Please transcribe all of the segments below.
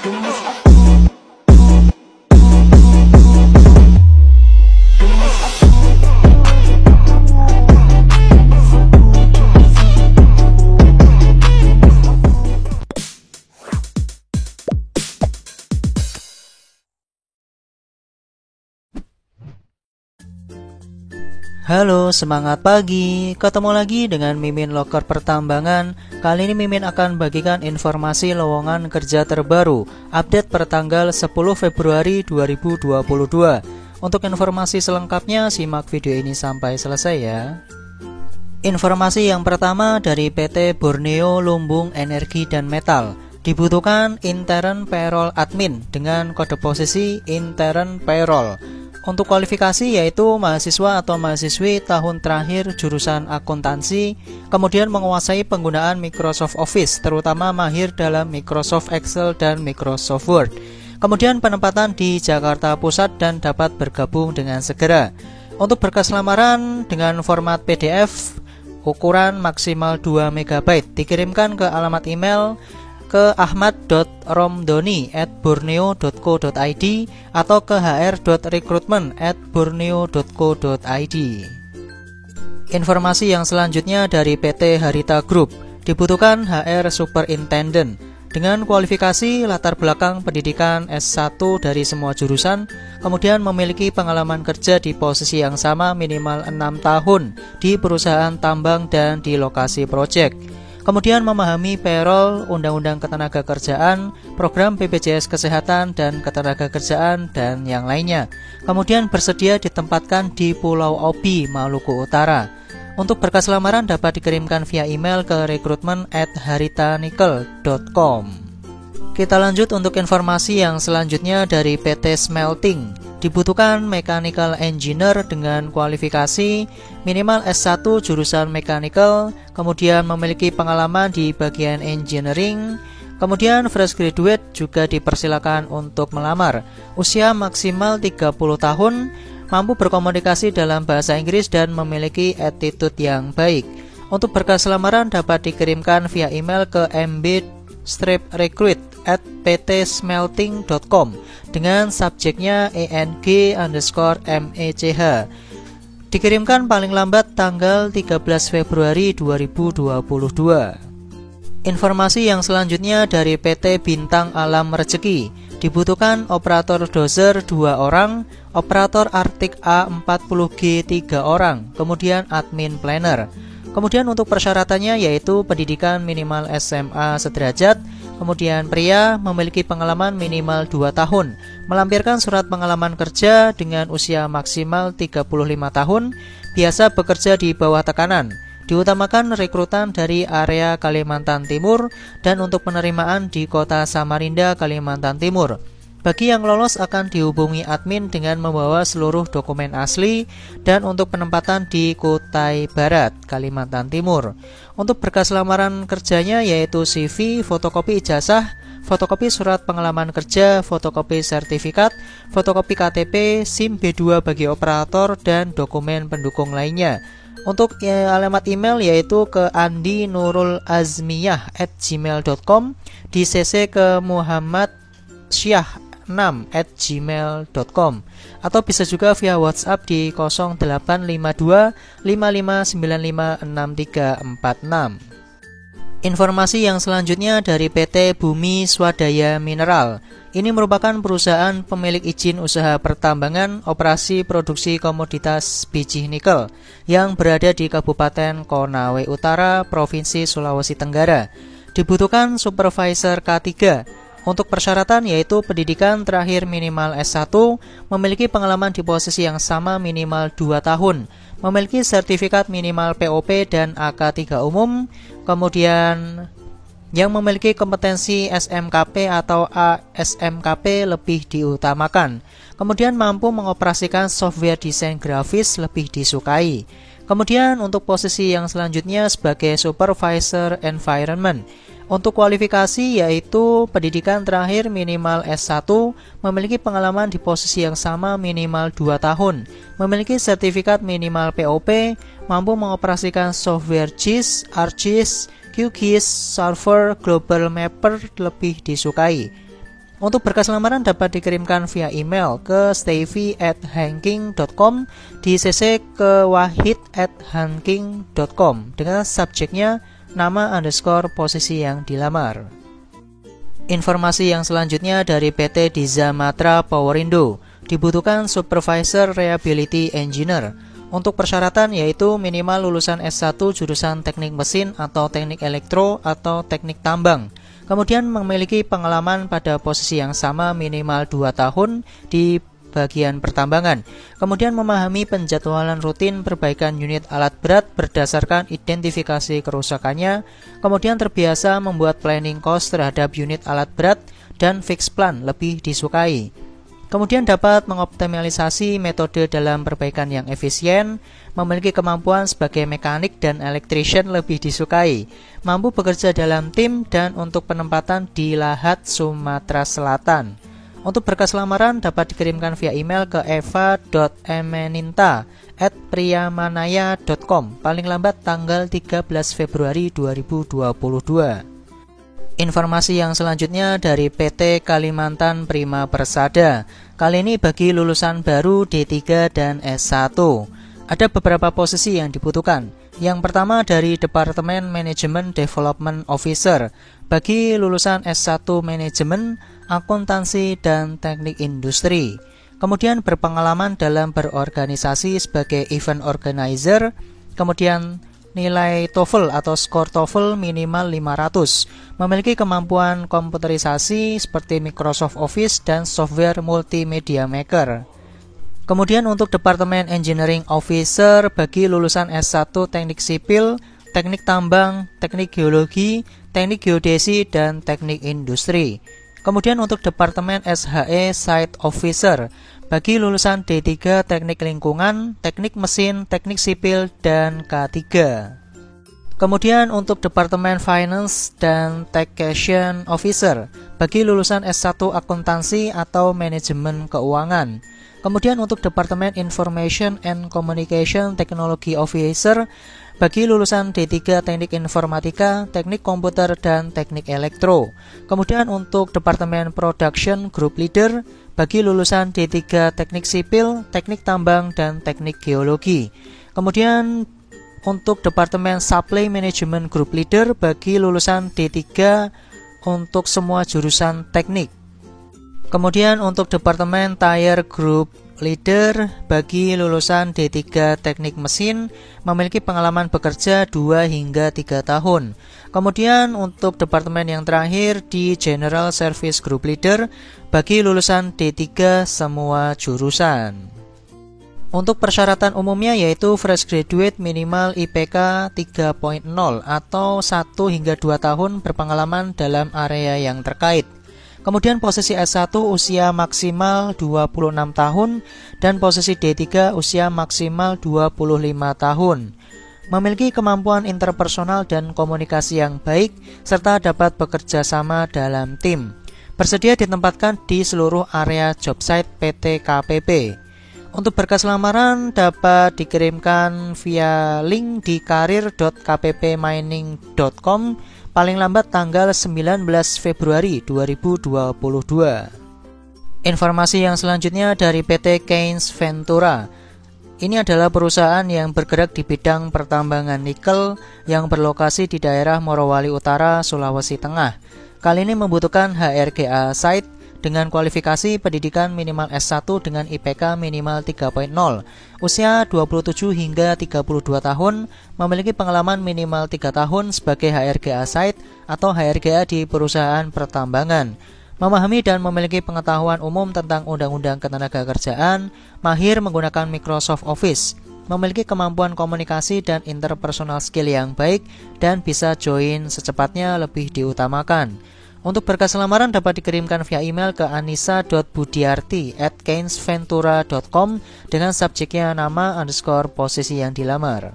Halo, semangat pagi. Ketemu lagi dengan Mimin Loker Pertambangan. Kali ini Mimin akan bagikan informasi lowongan kerja terbaru, update per tanggal 10 Februari 2022. Untuk informasi selengkapnya simak video ini sampai selesai ya. Informasi yang pertama dari PT Borneo Lumbung Energi dan Metal. Dibutuhkan intern payroll admin dengan kode posisi intern payroll. Untuk kualifikasi yaitu mahasiswa atau mahasiswi tahun terakhir jurusan akuntansi, kemudian menguasai penggunaan Microsoft Office, terutama mahir dalam Microsoft Excel dan Microsoft Word. Kemudian penempatan di Jakarta Pusat dan dapat bergabung dengan segera. Untuk berkas lamaran dengan format PDF, ukuran maksimal 2 MB, dikirimkan ke alamat email ke ahmad.romdoni@borneo.co.id atau ke hr.recruitment@borneo.co.id. Informasi yang selanjutnya dari PT Harita Group. Dibutuhkan HR Superintendent dengan kualifikasi latar belakang pendidikan S1 dari semua jurusan, kemudian memiliki pengalaman kerja di posisi yang sama minimal 6 tahun di perusahaan tambang dan di lokasi proyek. Kemudian memahami payroll, undang-undang ketenagakerjaan, program BPJS Kesehatan dan ketenagakerjaan, dan yang lainnya. Kemudian bersedia ditempatkan di Pulau Obi, Maluku Utara. Untuk berkas lamaran dapat dikirimkan via email ke recruitment@haritanikel.com. Kita lanjut untuk informasi yang selanjutnya dari PT Smelting. Dibutuhkan mechanical engineer dengan kualifikasi minimal S1 jurusan mechanical, kemudian memiliki pengalaman di bagian engineering, kemudian fresh graduate juga dipersilakan untuk melamar. Usia maksimal 30 tahun, mampu berkomunikasi dalam bahasa Inggris dan memiliki attitude yang baik. Untuk berkas lamaran dapat dikirimkan via email ke mb-recruit@ptsmelting.com dengan subjeknya ENG_MECH. Dikirimkan paling lambat tanggal 13 Februari 2022. Informasi yang selanjutnya dari PT Bintang Alam Rezeki. Dibutuhkan operator dozer 2 orang, operator Arctic A40G 3 orang, kemudian admin planner. Kemudian untuk persyaratannya yaitu pendidikan minimal SMA sederajat, kemudian pria memiliki pengalaman minimal 2 tahun, melampirkan surat pengalaman kerja dengan usia maksimal 35 tahun, biasa bekerja di bawah tekanan. Diutamakan rekrutan dari area Kalimantan Timur dan untuk penerimaan di kota Samarinda, Kalimantan Timur. Bagi yang lolos akan dihubungi admin dengan membawa seluruh dokumen asli dan untuk penempatan di Kutai Barat, Kalimantan Timur. Untuk berkas lamaran kerjanya yaitu CV, fotokopi ijazah, fotokopi surat pengalaman kerja, fotokopi sertifikat, fotokopi KTP, SIM B2 bagi operator, dan dokumen pendukung lainnya. Untuk alamat email yaitu ke andinurulazmiyah@gmail.com, di CC ke muhammadsyah6@gmail.com, atau bisa juga via WhatsApp di 0852 55956346. Informasi yang selanjutnya dari PT Bumi Swadaya Mineral. Ini merupakan perusahaan pemilik izin usaha pertambangan operasi produksi komoditas biji nikel yang berada di Kabupaten Konawe Utara, Provinsi Sulawesi Tenggara. Dibutuhkan supervisor K3. Untuk persyaratan yaitu pendidikan terakhir minimal S1, memiliki pengalaman di posisi yang sama minimal 2 tahun, memiliki sertifikat minimal POP dan AK3 umum, kemudian yang memiliki kompetensi SMKP atau ASMKP lebih diutamakan, kemudian mampu mengoperasikan software desain grafis lebih disukai. Kemudian untuk posisi yang selanjutnya sebagai supervisor environment. Untuk kualifikasi yaitu pendidikan terakhir minimal S1, memiliki pengalaman di posisi yang sama minimal 2 tahun, memiliki sertifikat minimal POP, mampu mengoperasikan software GIS, ArcGIS, QGIS, Server, Global Mapper lebih disukai. Untuk berkas lamaran dapat dikirimkan via email ke stevie@hanking.com, di CC ke wahid@hanking.com dengan subjeknya nama _ posisi yang dilamar. Informasi yang selanjutnya dari PT Diza Matra Powerindo, dibutuhkan Supervisor Reliability Engineer. Untuk persyaratan yaitu minimal lulusan S1 jurusan teknik mesin atau teknik elektro atau teknik tambang. Kemudian memiliki pengalaman pada posisi yang sama minimal 2 tahun di bagian pertambangan. Kemudian memahami penjadwalan rutin perbaikan unit alat berat berdasarkan identifikasi kerusakannya. Kemudian terbiasa membuat planning cost terhadap unit alat berat dan fixed plan lebih disukai. Kemudian dapat mengoptimalisasi metode dalam perbaikan yang efisien, memiliki kemampuan sebagai mekanik dan electrician lebih disukai, mampu bekerja dalam tim, dan untuk penempatan di Lahat, Sumatera Selatan. Untuk berkas lamaran dapat dikirimkan via email ke eva.emeninta@priyamanaya.com, paling lambat tanggal 13 Februari 2022. Informasi yang selanjutnya dari PT Kalimantan Prima Persada. Kali ini bagi lulusan baru D3 dan S1. Ada beberapa posisi yang dibutuhkan. Yang pertama dari Departemen Manajemen Development Officer bagi lulusan S1 Manajemen, Akuntansi, dan Teknik Industri. Kemudian berpengalaman dalam berorganisasi sebagai event organizer. Kemudian nilai TOEFL atau skor TOEFL minimal 500, memiliki kemampuan komputerisasi seperti Microsoft Office dan software multimedia maker. Kemudian untuk Departemen Engineering Officer bagi lulusan S1 Teknik Sipil, Teknik Tambang, Teknik Geologi, Teknik Geodesi, dan Teknik Industri. Kemudian untuk Departemen SHE Site Officer bagi lulusan D3 Teknik Lingkungan, Teknik Mesin, Teknik Sipil, dan K3. Kemudian untuk Departemen Finance dan Taxation Officer bagi lulusan S1 Akuntansi atau Manajemen Keuangan. Kemudian untuk Departemen Information and Communication Technology Officer bagi lulusan D3 Teknik Informatika, Teknik Komputer, dan Teknik Elektro. Kemudian untuk Departemen Production Group Leader bagi lulusan D3 Teknik Sipil, Teknik Tambang, dan Teknik Geologi. Kemudian untuk Departemen Supply Management Group Leader bagi lulusan D3 untuk semua jurusan teknik. Kemudian untuk Departemen Tire Group Leader bagi lulusan D3 Teknik Mesin, memiliki pengalaman bekerja 2 hingga 3 tahun. Kemudian untuk departemen yang terakhir di General Service Group Leader bagi lulusan D3 semua jurusan. Untuk persyaratan umumnya yaitu fresh graduate minimal IPK 3.0 atau 1 hingga 2 tahun berpengalaman dalam area yang terkait. Kemudian posisi S1 usia maksimal 26 tahun dan posisi D3 usia maksimal 25 tahun. Memiliki kemampuan interpersonal dan komunikasi yang baik serta dapat bekerja sama dalam tim. Bersedia ditempatkan di seluruh area job site PT KPP. Untuk berkas lamaran dapat dikirimkan via link di karir.kppmining.com paling lambat tanggal 19 Februari 2022. Informasi yang selanjutnya dari PT Keynes Ventura. Ini adalah perusahaan yang bergerak di bidang pertambangan nikel yang berlokasi di daerah Morowali Utara, Sulawesi Tengah. Kali ini membutuhkan HRGA site dengan kualifikasi pendidikan minimal S1 dengan IPK minimal 3.0, usia 27 hingga 32 tahun, memiliki pengalaman minimal 3 tahun sebagai HRGA site atau HRGA di perusahaan pertambangan, memahami dan memiliki pengetahuan umum tentang undang-undang ketenagakerjaan, mahir menggunakan Microsoft Office, memiliki kemampuan komunikasi dan interpersonal skill yang baik, dan bisa join secepatnya lebih diutamakan. Untuk berkas lamaran dapat dikirimkan via email ke anissa.budiarti@keynesventura.com dengan subjeknya nama _ posisi yang dilamar.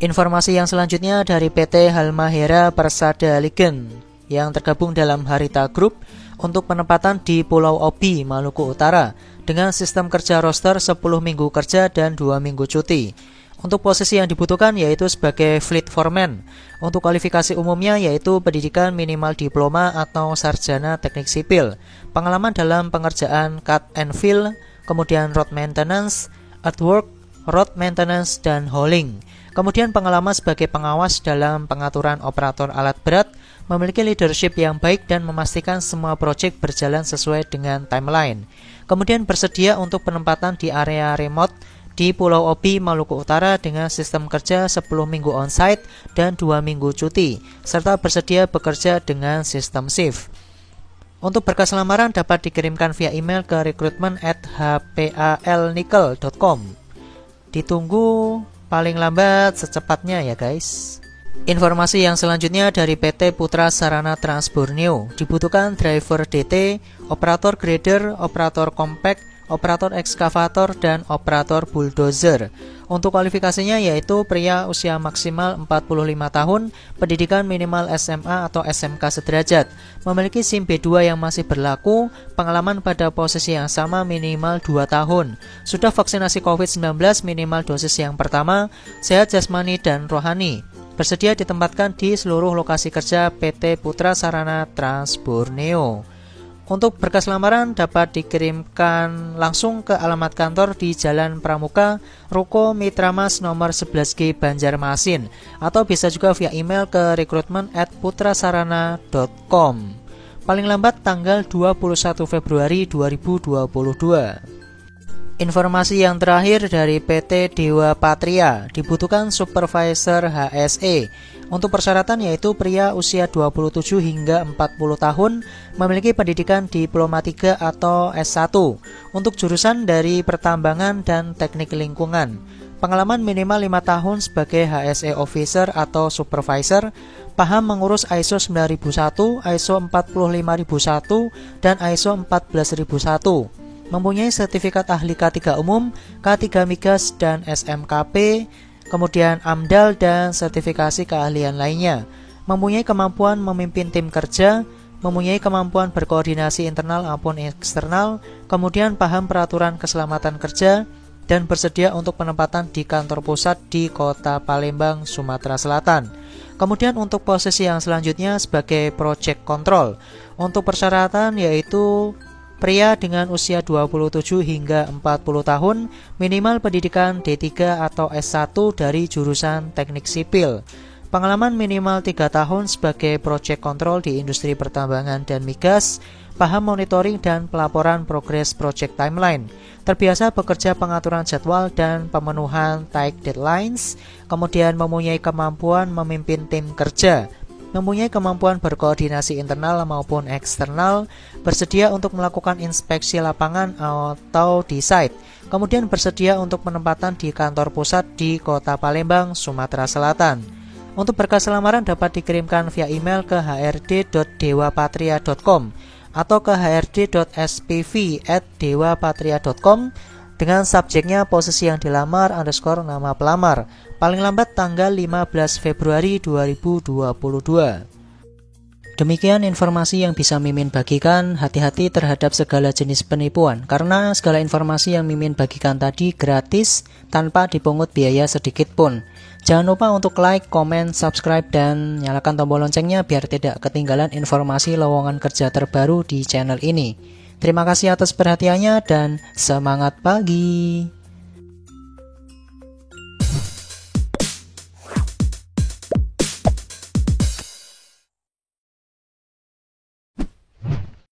Informasi yang selanjutnya dari PT Halmahera Persada Ligen yang tergabung dalam Harita Group untuk penempatan di Pulau Obi, Maluku Utara dengan sistem kerja roster 10 minggu kerja dan 2 minggu cuti. Untuk posisi yang dibutuhkan yaitu sebagai fleet foreman. Untuk kualifikasi umumnya yaitu pendidikan minimal diploma atau sarjana teknik sipil, pengalaman dalam pengerjaan cut and fill, kemudian road maintenance, earthwork, road maintenance, dan hauling. Kemudian pengalaman sebagai pengawas dalam pengaturan operator alat berat, memiliki leadership yang baik dan memastikan semua proyek berjalan sesuai dengan timeline. Kemudian bersedia untuk penempatan di area remote di Pulau Obi, Maluku Utara dengan sistem kerja 10 minggu on-site dan 2 minggu cuti, serta bersedia bekerja dengan sistem shift. Untuk berkas lamaran dapat dikirimkan via email ke recruitment@hpalnickel.com. Ditunggu paling lambat secepatnya ya guys. Informasi yang selanjutnya dari PT Putra Sarana Trans Borneo. Dibutuhkan driver DT, operator grader, operator compact, operator ekskavator, dan operator bulldozer. Untuk kualifikasinya yaitu pria usia maksimal 45 tahun, pendidikan minimal SMA atau SMK sederajat, memiliki SIM B2 yang masih berlaku, pengalaman pada posisi yang sama minimal 2 tahun, sudah vaksinasi COVID-19 minimal dosis yang pertama, sehat jasmani dan rohani, bersedia ditempatkan di seluruh lokasi kerja PT Putra Sarana Trans Borneo. Untuk berkas lamaran dapat dikirimkan langsung ke alamat kantor di Jalan Pramuka, Ruko Mitra Mas nomor 11G Banjarmasin, atau bisa juga via email ke recruitment@putrasarana.com. Paling lambat tanggal 21 Februari 2022. Informasi yang terakhir dari PT Dewa Patria, dibutuhkan supervisor HSE. Untuk persyaratan yaitu pria usia 27 hingga 40 tahun, memiliki pendidikan diploma 3 atau S1. Untuk jurusan dari pertambangan dan teknik lingkungan, pengalaman minimal 5 tahun sebagai HSE officer atau supervisor, paham mengurus ISO 9001, ISO 45001, dan ISO 14001. Mempunyai sertifikat ahli K3 umum, K3 migas, dan SMKP, kemudian AMDAL dan sertifikasi keahlian lainnya. Mempunyai kemampuan memimpin tim kerja, mempunyai kemampuan berkoordinasi internal maupun eksternal, kemudian paham peraturan keselamatan kerja, dan bersedia untuk penempatan di kantor pusat di Kota Palembang, Sumatera Selatan. Kemudian untuk posisi yang selanjutnya sebagai project control. Untuk persyaratan yaitu pria dengan usia 27 hingga 40 tahun, minimal pendidikan D3 atau S1 dari jurusan teknik sipil. Pengalaman minimal 3 tahun sebagai project control di industri pertambangan dan migas, paham monitoring dan pelaporan progres project timeline, terbiasa bekerja pengaturan jadwal dan pemenuhan tight deadlines, kemudian mempunyai kemampuan memimpin tim kerja, mempunyai kemampuan berkoordinasi internal maupun eksternal, bersedia untuk melakukan inspeksi lapangan atau di site, kemudian bersedia untuk penempatan di kantor pusat di Kota Palembang, Sumatera Selatan. Untuk berkas lamaran dapat dikirimkan via email ke hrd.dewapatria.com atau ke hrd.spv@dewapatria.com dengan subjeknya posisi yang dilamar _ nama pelamar, paling lambat tanggal 15 Februari 2022. Demikian informasi yang bisa Mimin bagikan. Hati-hati terhadap segala jenis penipuan, karena segala informasi yang Mimin bagikan tadi gratis tanpa dipungut biaya sedikit pun. Jangan lupa untuk like, komen, subscribe, dan nyalakan tombol loncengnya biar tidak ketinggalan informasi lowongan kerja terbaru di channel ini. Terima kasih atas perhatiannya dan semangat pagi.